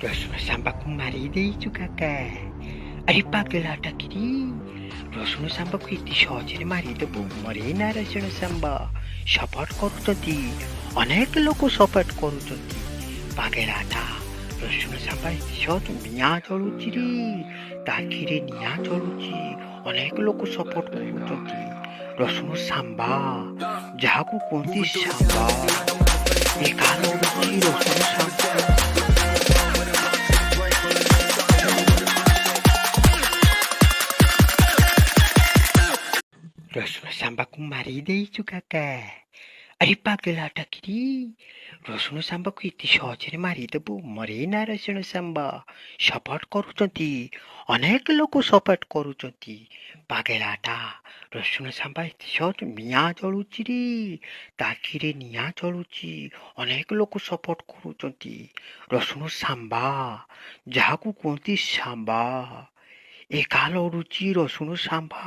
ରସୁଣ ସାମ୍ବାକୁ ମାରି ଦେଇଛୁ କାକା। ଆରେ ପାଗଳାଟା କିରି, ରସୁଣ ସାମ୍ବାକୁ ଏତେ ସହଜରେ ମାରିଦେବୁ? ମରେନା ରସୁଣ ସାମ୍ବା। ସପୋର୍ଟ କରୁଛନ୍ତି, ଅନେକ ଲୋକ ସପୋର୍ଟ କରୁଛନ୍ତି। ପାଗଳାଟା ରସୁଣ ସାମ୍ବା ଏତେ ସହଜ ନିଆଁ ଜଳୁଛି ରେ, ତା ଆଖିରେ ନିଆଁ ଜଳୁଛି। ଅନେକ ଲୋକ ସପୋର୍ଟ କରୁଛନ୍ତି ରସୁଣ ସାମ୍ବା, ଯାହାକୁ କୁହନ୍ତି ସାମ୍ବା। ଏକା ଲଢୁଛି ରସୁଣ ସାମ୍ବା। ରସୁଣ ସାମ୍ବାକୁ ମାରି ଦେଇଛୁ କାକା। ଆରେ ପାଗଳାଟା କିରି, ରସୁଣ ସାମ୍ବାକୁ ଏତେ ସହଜରେ ମାରିଦେବୁ? ମରେନା ରସୁଣ ସାମ୍ବା। ସପୋର୍ଟ କରୁଛନ୍ତି, ଅନେକ ଲୋକ ସପୋର୍ଟ କରୁଛନ୍ତି। ପାଗଳାଟା ରସୁଣ ସାମ୍ବା ଏତେ ସହଜ ନିଆଁ ଜଳୁଛି ରେ, ତା ଆଖିରେ ନିଆଁ ଜଳୁଛି। ଅନେକ ଲୋକ ସପୋର୍ଟ କରୁଛନ୍ତି ରସୁଣ ସାମ୍ବା, ଯାହାକୁ କୁହନ୍ତି ସାମ୍ବା। ଏକା ଲଢୁଛି ରସୁଣ ସାମ୍ବା।